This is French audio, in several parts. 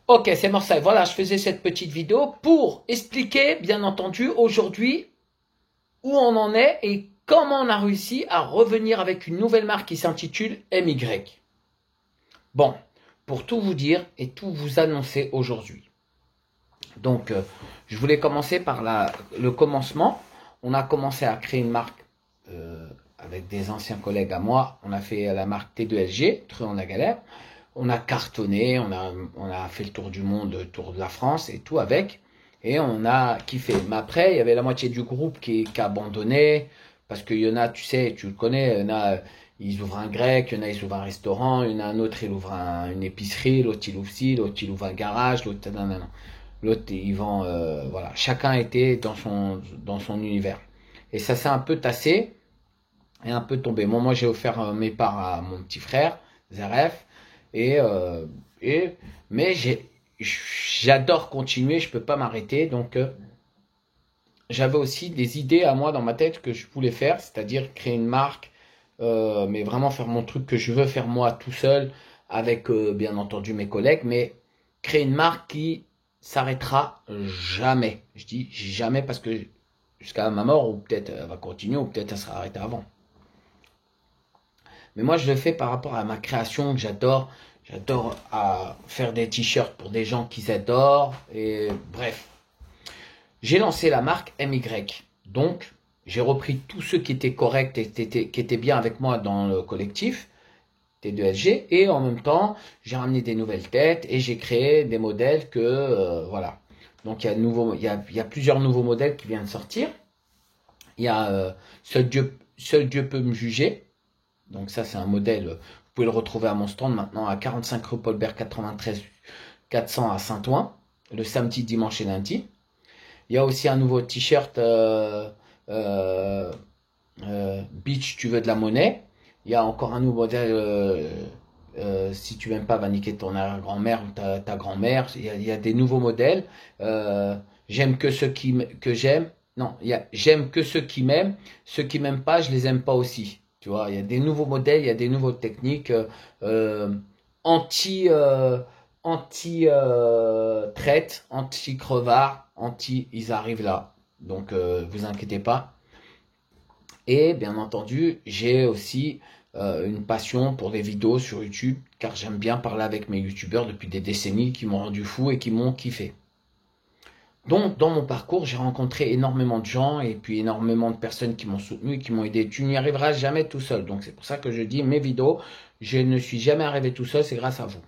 Ok, c'est Marseille. Voilà, je faisais cette petite vidéo pour expliquer, bien entendu, aujourd'hui, où on en est et comment on a réussi à revenir avec une nouvelle marque qui s'intitule MY. Bon, pour tout vous dire et tout vous annoncer aujourd'hui. Donc, je voulais commencer par le commencement. On a commencé à créer une marque avec des anciens collègues à moi. On a fait la marque T2LG, Truand-la-Galère. On a cartonné, on a fait le tour du monde, le tour de la France et tout avec. Et on a kiffé. Mais après, il y avait la moitié du groupe qui a abandonné. Parce qu'il y en a, tu sais, tu le connais, il y en a, ils ouvrent un grec, il y en a, ils ouvrent un restaurant, il y en a un autre, il ouvre une épicerie, l'autre, il ouvre ci, l'autre, il ouvre un garage, l'autre, non, non, non. L'autre, il vend, voilà. Chacun était dans son univers. Et ça s'est un peu tassé et un peu tombé. Moi, j'ai offert mes parts à mon petit frère, Zaref. Et, euh, et mais j'adore continuer, je peux pas m'arrêter. Donc, j'avais aussi des idées à moi dans ma tête que je voulais faire, c'est-à-dire créer une marque, mais vraiment faire mon truc que je veux faire moi tout seul, avec bien entendu mes collègues, mais créer une marque qui s'arrêtera jamais. Je dis jamais parce que jusqu'à ma mort, ou peut-être elle va continuer, ou peut-être elle sera arrêtée avant. Mais moi, je le fais par rapport à ma création que j'adore. J'adore faire des t-shirts pour des gens qu'ils adorent. Et bref, j'ai lancé la marque MY. Donc, j'ai repris tous ceux qui étaient corrects et qui étaient bien avec moi dans le collectif T2LG. Et en même temps, j'ai ramené des nouvelles têtes et j'ai créé des modèles que, voilà. Donc, il y a plusieurs nouveaux modèles qui viennent de sortir. Il y a Seul Dieu peut me juger. Donc ça, c'est un modèle, vous pouvez le retrouver à mon stand maintenant à 45 rue Paul-Bert 93 400 à Saint-Ouen, le samedi, dimanche et lundi. Il y a aussi un nouveau t-shirt Beach, tu veux de la monnaie. Il y a encore un nouveau modèle si tu m'aimes pas, va niquer ton arrière-grand-mère ou ta grand-mère. Il y a des nouveaux modèles. J'aime que ceux que j'aime. Non, j'aime que ceux qui m'aiment. Ceux qui m'aiment pas, je les aime pas aussi. Tu vois, il y a des nouveaux modèles, il y a des nouvelles techniques euh, anti traite, anti crevard, anti ils arrivent là. Donc vous inquiétez pas. Et bien entendu, j'ai aussi une passion pour les vidéos sur YouTube, car j'aime bien parler avec mes youtubeurs depuis des décennies qui m'ont rendu fou et qui m'ont kiffé. Donc, dans mon parcours, j'ai rencontré énormément de gens et puis énormément de personnes qui m'ont soutenu et qui m'ont aidé. Tu n'y arriveras jamais tout seul. Donc, c'est pour ça que je dis mes vidéos, je ne suis jamais arrivé tout seul, c'est grâce à vous.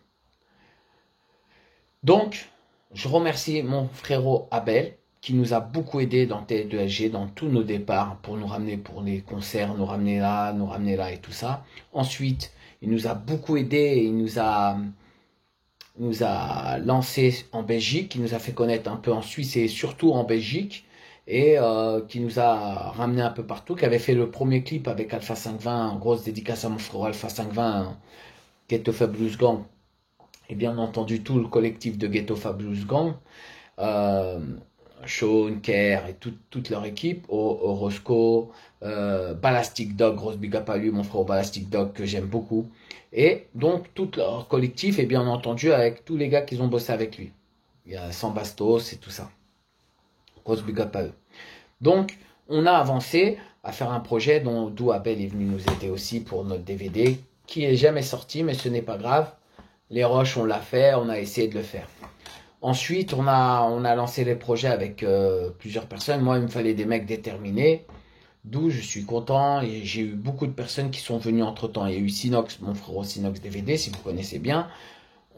Donc, je remercie mon frérot Abel qui nous a beaucoup aidé dans T2SG, dans tous nos départs, pour nous ramener pour les concerts, nous ramener là et tout ça. Ensuite, il nous a beaucoup aidé et il nous a lancé en Belgique, qui nous a fait connaître un peu en Suisse et surtout en Belgique, et qui nous a ramené un peu partout, qui avait fait le premier clip avec Alpha 520, grosse dédicace à mon frère Alpha 520, Ghetto Fabulous Gang, et bien entendu tout le collectif de Ghetto Fabulous Gang, euh, Sean, Kerr et toute leur équipe, Orosco, Ballastic Dog, grosse big up à lui, mon frère Ballastic Dog que j'aime beaucoup. Et donc tout leur collectif et bien entendu avec tous les gars qui ont bossé avec lui. Il y a San Bastos et tout ça. Grosse big up à eux. Donc on a avancé à faire un projet d'où Abel est venu nous aider aussi pour notre DVD qui est jamais sorti mais ce n'est pas grave. Les Roches on l'a fait, on a essayé de le faire. Ensuite, on a lancé les projets avec plusieurs personnes. Moi, il me fallait des mecs déterminés, d'où je suis content. Et j'ai eu beaucoup de personnes qui sont venues entre-temps. Il y a eu Sinox, mon frère Sinox DVD, si vous connaissez bien.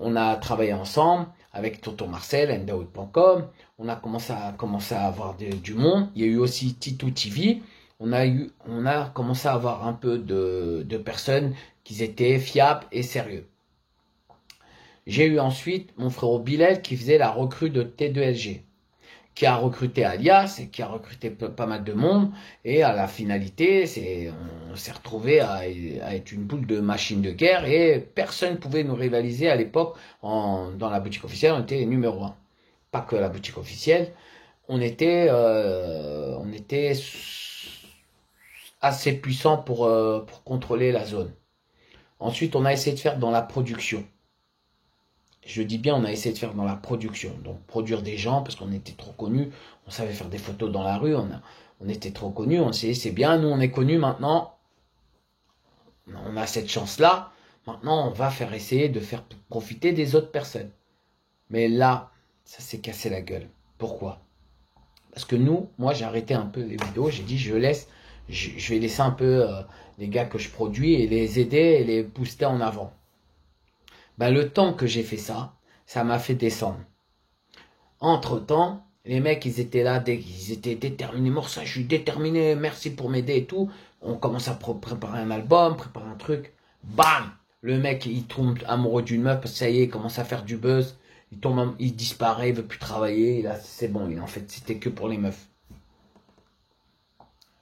On a travaillé ensemble avec Tonton Marcel, endaout.com. On a commencé à avoir du monde. Il y a eu aussi Tito TV. On a commencé à avoir un peu de personnes qui étaient fiables et sérieux. J'ai eu ensuite mon frère Bilal qui faisait la recrue de T2LG, qui a recruté Alias et qui a recruté pas mal de monde. Et à la finalité, on s'est retrouvé à être une boule de machine de guerre et personne ne pouvait nous rivaliser à l'époque dans la boutique officielle. On était les numéro 1. Pas que la boutique officielle. On était assez puissant pour contrôler la zone. Ensuite, on a essayé de faire dans la production. Je dis bien, on a essayé de faire dans la production. Donc, produire des gens, parce qu'on était trop connus. On savait faire des photos dans la rue. On était trop connus. On s'est dit, c'est bien, nous, on est connus maintenant. On a cette chance-là. Maintenant, on va faire essayer de faire profiter des autres personnes. Mais là, ça s'est cassé la gueule. Pourquoi? Parce que moi, j'ai arrêté un peu les vidéos. J'ai dit, je vais laisser un peu les gars que je produis et les aider et les booster en avant. Ben, le temps que j'ai fait ça, ça m'a fait descendre. Entre-temps, les mecs, ils étaient là, ils étaient déterminés. Morsa, je suis déterminé, merci pour m'aider et tout. On commence à préparer un album, préparer un truc. Bam! Le mec, il tombe amoureux d'une meuf parce que ça y est, il commence à faire du buzz. Il disparaît, il veut plus travailler. Et là, c'est bon. En fait, c'était que pour les meufs.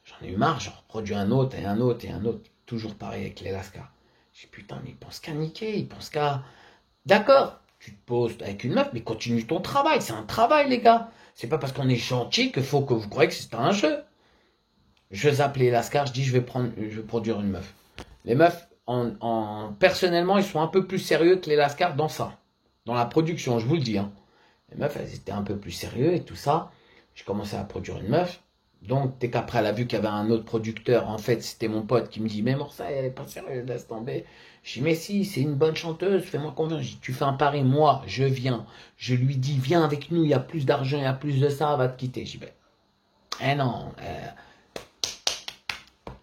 J'en ai eu marre. J'en reproduis un autre et un autre et un autre. Toujours pareil avec les Lascars. J'ai dit, putain, mais il pense qu'à niquer. Il pense qu'à... D'accord, tu te poses avec une meuf, mais continue ton travail. C'est un travail, les gars. C'est pas parce qu'on est gentil qu'il faut que vous croyez que c'est un jeu. Je zappe les Lascars. Je dis, je vais produire une meuf. Les meufs, personnellement, ils sont un peu plus sérieux que les Lascars dans ça. Dans la production, je vous le dis. Hein. Les meufs, elles étaient un peu plus sérieux et tout ça. J'ai commencé à produire une meuf. Donc, dès qu'après, elle a vu qu'il y avait un autre producteur, en fait, c'était mon pote qui me dit, mais Morsa, elle est pas sérieuse, laisse tomber. Je dis, mais si, c'est une bonne chanteuse, fais-moi confiance. Je dis, tu fais un pari, moi, je viens. Je lui dis, viens avec nous, il y a plus d'argent, il y a plus de ça, elle va te quitter. Je dis, ben, non,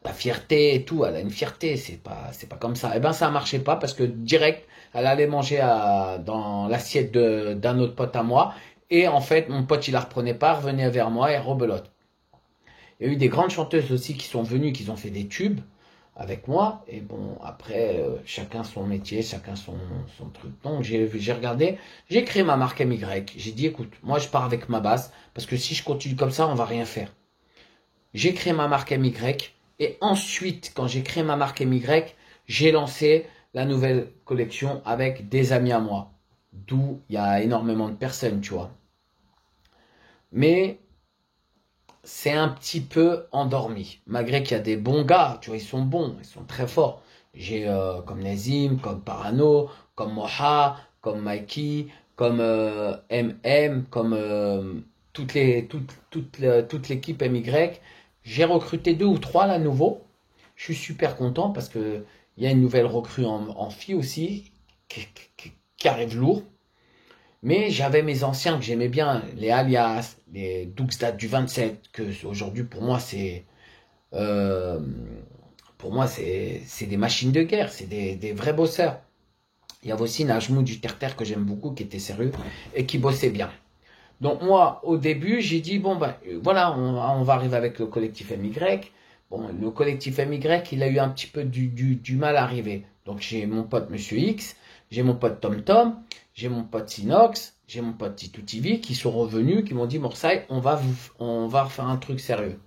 la fierté et tout, elle a une fierté, c'est pas comme ça. Et ben, ça marchait pas parce que direct, elle allait manger dans l'assiette d'un autre pote à moi. Et en fait, mon pote, il la reprenait pas, revenait vers moi et rebelote. Il y a eu des grandes chanteuses aussi qui sont venues, qui ont fait des tubes avec moi. Et bon, après, chacun son métier, chacun son truc. Donc, j'ai regardé, j'ai créé ma marque MY. J'ai dit, écoute, moi, je pars avec ma base, parce que si je continue comme ça, on va rien faire. J'ai créé ma marque MY. Et ensuite, quand j'ai créé ma marque MY, j'ai lancé la nouvelle collection avec des amis à moi. D'où il y a énormément de personnes, tu vois. Mais c'est un petit peu endormi. Malgré qu'il y a des bons gars, tu vois, ils sont bons, ils sont très forts. J'ai comme Nazim, comme Parano, comme Moha, comme Mikey, comme MM, comme toute l'équipe MY. J'ai recruté 2 ou 3 là nouveaux. Je suis super content parce que il y a une nouvelle recrue en fille aussi qui arrive lourd. Mais j'avais mes anciens que j'aimais bien, les Alias, les Duxdad du 27, que aujourd'hui pour moi c'est des machines de guerre, c'est des vrais bosseurs. Il y avait aussi Najmou du Terre-Terre que j'aime beaucoup, qui était sérieux et qui bossait bien. Donc moi, au début, j'ai dit, bon ben voilà, on va arriver avec le collectif MY. Bon, le collectif MY, il a eu un petit peu du mal à arriver. Donc j'ai mon pote Monsieur X, j'ai mon pote Tom Tom, j'ai mon pote Sinox, j'ai mon pote Titou TV qui sont revenus, qui m'ont dit, Morsay, on va refaire un truc sérieux.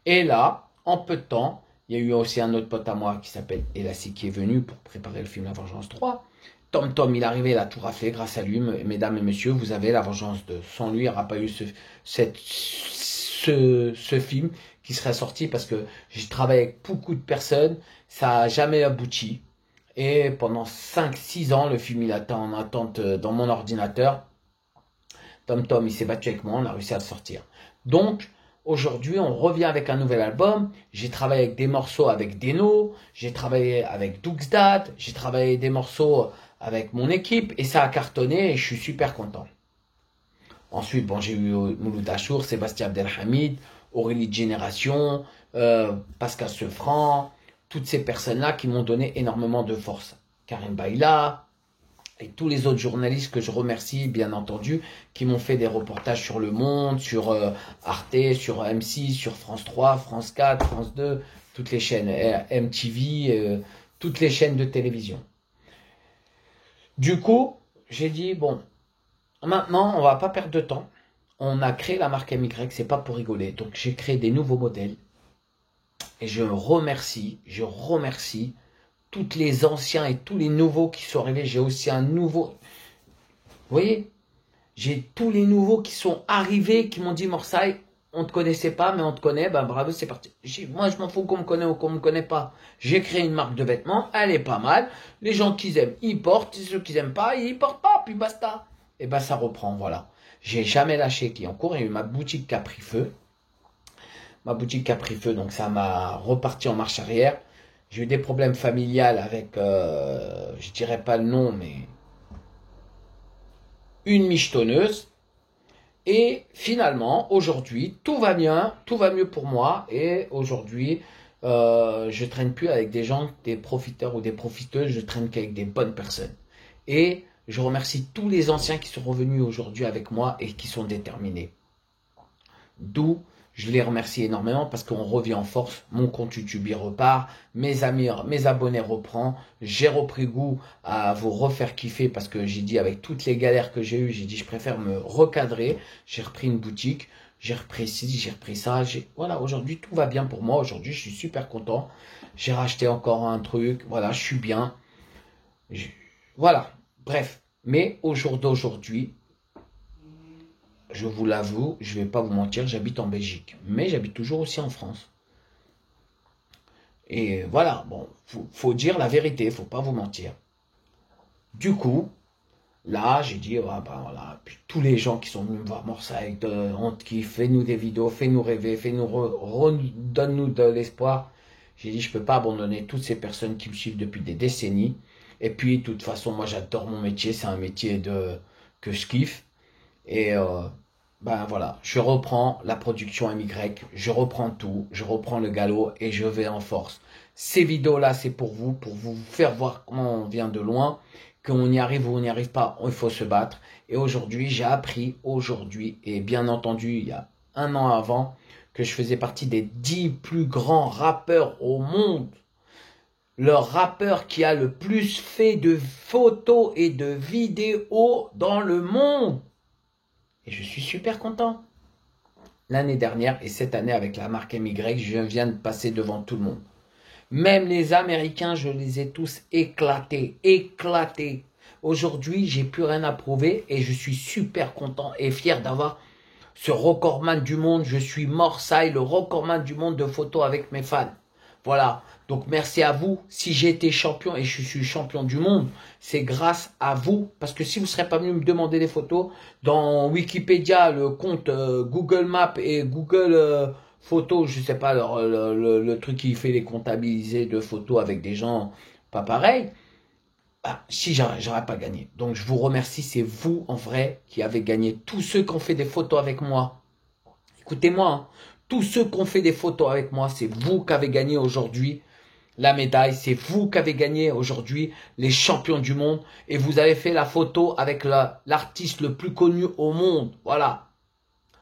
Et là, en peu de temps, il y a eu aussi un autre pote à moi qui s'appelle Elassi qui est venu pour préparer le film La Vengeance 3. Tom Tom, il est arrivé, il a tout raflé grâce à lui. Mesdames et messieurs, vous avez La Vengeance 2. Sans lui, il n'y aura pas eu ce film qui serait sorti parce que j'ai travaillé avec beaucoup de personnes. Ça n'a jamais abouti. Et pendant 5-6 ans, le film, il était en attente dans mon ordinateur. Tom Tom, il s'est battu avec moi, on a réussi à le sortir. Donc, aujourd'hui, on revient avec un nouvel album. J'ai travaillé avec des morceaux avec Deno, j'ai travaillé avec Duxdad, j'ai travaillé des morceaux avec mon équipe et ça a cartonné et je suis super content. Ensuite, bon, j'ai eu Mouloud Achour, Sébastien Abdelhamid, Aurélie de Génération, Pascal Sefranc, toutes ces personnes-là qui m'ont donné énormément de force. Karim Baïla et tous les autres journalistes que je remercie, bien entendu, qui m'ont fait des reportages sur Le Monde, sur Arte, sur M6, sur France 3, France 4, France 2, toutes les chaînes, MTV, toutes les chaînes de télévision. Du coup, j'ai dit, bon, maintenant, on va pas perdre de temps. On a créé la marque MY, c'est pas pour rigoler. Donc, j'ai créé des nouveaux modèles. Et je remercie tous les anciens et tous les nouveaux qui sont arrivés. J'ai aussi un nouveau... Vous voyez, j'ai tous les nouveaux qui sont arrivés, qui m'ont dit, Morsay, on ne te connaissait pas, mais on te connaît, ben bravo, c'est parti. Moi, je m'en fous qu'on me connaît ou qu'on me connaît pas. J'ai créé une marque de vêtements, elle est pas mal. Les gens qui aiment, ils portent. Ceux qui aiment pas, ils portent pas. puis basta. Et ben ça reprend, voilà. J'ai jamais lâché client court. Il y a eu ma boutique qui a pris feu. Ma boutique qui a pris feu, donc ça m'a reparti en marche arrière. J'ai eu des problèmes familiales avec, je dirais pas le nom, mais une michetonneuse. Et finalement, aujourd'hui, tout va bien, tout va mieux pour moi. Et aujourd'hui, je traîne plus avec des gens, des profiteurs ou des profiteuses. Je traîne qu'avec des bonnes personnes. Et je remercie tous les anciens qui sont revenus aujourd'hui avec moi et qui sont déterminés. D'où je les remercie énormément parce qu'on revient en force. Mon compte YouTube il repart, mes amis, mes abonnés reprend. J'ai repris goût à vous refaire kiffer parce que j'ai dit avec toutes les galères que j'ai eues, j'ai dit je préfère me recadrer. J'ai repris une boutique, j'ai repris ci, j'ai repris ça. Voilà, aujourd'hui tout va bien pour moi. Aujourd'hui je suis super content. J'ai racheté encore un truc. Voilà, je suis bien. Voilà, bref. Mais au jour d'aujourd'hui, je vous l'avoue, je ne vais pas vous mentir, j'habite en Belgique. Mais j'habite toujours aussi en France. Et voilà, bon, faut dire la vérité, il ne faut pas vous mentir. Du coup, là, j'ai dit, ah ben voilà, puis tous les gens qui sont venus me voir, Morsayek, on te kiffe, fais-nous des vidéos, fais-nous rêver, donne-nous de l'espoir. J'ai dit, je ne peux pas abandonner toutes ces personnes qui me suivent depuis des décennies. Et puis, de toute façon, moi, j'adore mon métier, c'est un métier que je kiffe. Et ben voilà, je reprends la production MY, je reprends tout, je reprends le galop et je vais en force. Ces vidéos-là, c'est pour vous faire voir comment on vient de loin, qu'on y arrive ou on n'y arrive pas, il faut se battre. Et aujourd'hui, j'ai appris, aujourd'hui, et bien entendu, il y a un an avant, que je faisais partie des 10 plus grands rappeurs au monde. Le rappeur qui a le plus fait de photos et de vidéos dans le monde. Et je suis super content. L'année dernière et cette année avec la marque MY, je viens de passer devant tout le monde. Même les Américains, je les ai tous éclatés, éclatés. Aujourd'hui, j'ai plus rien à prouver et je suis super content et fier d'avoir ce recordman du monde. Je suis Morsay, le recordman du monde de photos avec mes fans. Voilà. Donc merci à vous. Si j'ai été champion et je suis champion du monde, c'est grâce à vous. Parce que si vous ne serez pas venu me demander des photos, dans Wikipédia, le compte Google Maps et Google Photos, je sais pas, le truc qui fait les comptabiliser de photos avec des gens pas pareils, bah, si j'aurais pas gagné. Donc je vous remercie, c'est vous en vrai qui avez gagné. Tous ceux qui ont fait des photos avec moi, écoutez-moi, hein, tous ceux qui ont fait des photos avec moi, c'est vous qui avez gagné aujourd'hui la médaille. C'est vous qui avez gagné aujourd'hui les champions du monde. Et vous avez fait la photo avec l'artiste le plus connu au monde. Voilà.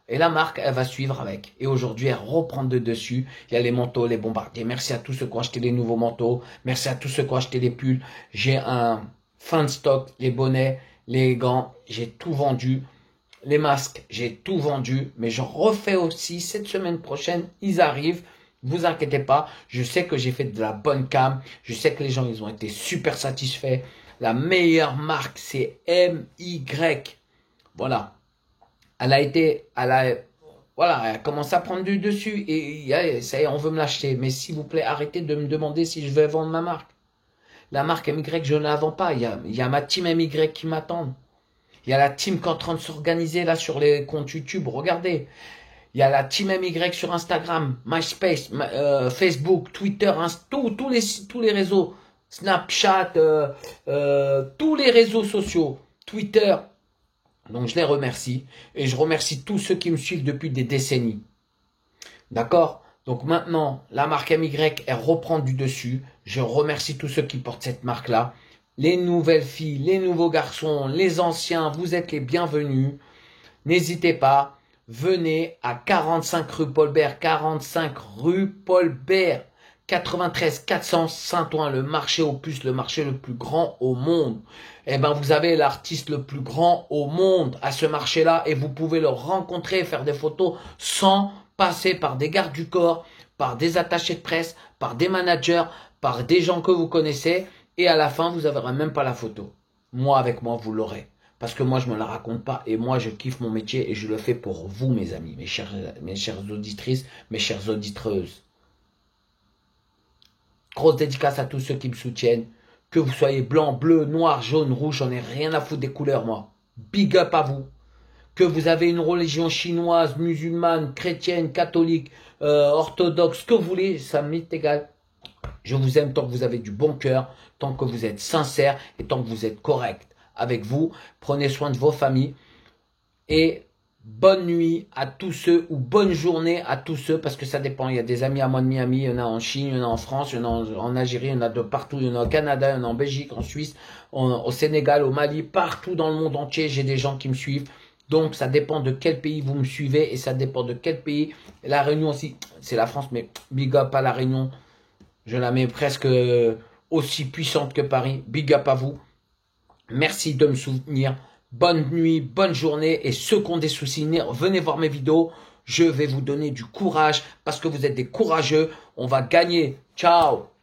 Et la marque, elle va suivre avec. Et aujourd'hui, elle reprend de dessus. Il y a les manteaux, les bombardiers. Merci à tous ceux qui ont acheté les nouveaux manteaux. Merci à tous ceux qui ont acheté les pulls. J'ai un fin de stock, les bonnets, les gants. J'ai tout vendu. Les masques, j'ai tout vendu. Mais j'en refais aussi cette semaine prochaine. Ils arrivent. Vous inquiétez pas, je sais que j'ai fait de la bonne cam, je sais que les gens ils ont été super satisfaits. La meilleure marque c'est MY. Voilà. Voilà, elle a commencé à prendre du dessus et ça y est, on veut me l'acheter. Mais s'il vous plaît, arrêtez de me demander si je vais vendre ma marque. La marque MY, je ne la vends pas. Il y a ma team MY qui m'attend. Il y a la team qui est en train de s'organiser là sur les comptes YouTube. Regardez. Il y a la Team MY sur Instagram, MySpace, Facebook, Twitter, tous les réseaux, Snapchat, tous les réseaux sociaux, Twitter. Donc je les remercie et je remercie tous ceux qui me suivent depuis des décennies. D'accord? Donc maintenant, la marque MY, elle reprend du dessus. Je remercie tous ceux qui portent cette marque-là. Les nouvelles filles, les nouveaux garçons, les anciens, vous êtes les bienvenus. N'hésitez pas. Venez à 45 rue Paul Bert, 45 rue Paul Bert, 93 400 Saint-Ouen, le marché aux puces, le marché le plus grand au monde. Eh ben, vous avez l'artiste le plus grand au monde à ce marché-là et vous pouvez le rencontrer, faire des photos sans passer par des gardes du corps, par des attachés de presse, par des managers, par des gens que vous connaissez et à la fin, vous n'aurez même pas la photo. Moi, avec moi, vous l'aurez. Parce que moi, je ne me la raconte pas et moi, je kiffe mon métier et je le fais pour vous, mes amis, mes chères auditrices, mes chères auditeuses. Grosse dédicace à tous ceux qui me soutiennent. Que vous soyez blanc, bleu, noir, jaune, rouge, j'en ai rien à foutre des couleurs, moi. Big up à vous. Que vous avez une religion chinoise, musulmane, chrétienne, catholique, orthodoxe, que vous voulez, ça m'est égal. Je vous aime tant que vous avez du bon cœur, tant que vous êtes sincère et tant que vous êtes correct avec vous. Prenez soin de vos familles et bonne nuit à tous ceux ou bonne journée à tous ceux parce que ça dépend. Il y a des amis à moi de Miami, il y en a en Chine, il y en a en France, il y en a en Algérie, il y en a de partout, il y en a au Canada, il y en a en Belgique, en Suisse, au Sénégal, au Mali, partout dans le monde entier, j'ai des gens qui me suivent. Donc ça dépend de quel pays vous me suivez et ça dépend de quel pays. La Réunion aussi, c'est la France, mais big up à la Réunion. Je la mets presque aussi puissante que Paris. Big up à vous. Merci de me soutenir. Bonne nuit, bonne journée. Et ceux qui ont des soucis, venez voir mes vidéos. Je vais vous donner du courage parce que vous êtes des courageux. On va gagner. Ciao.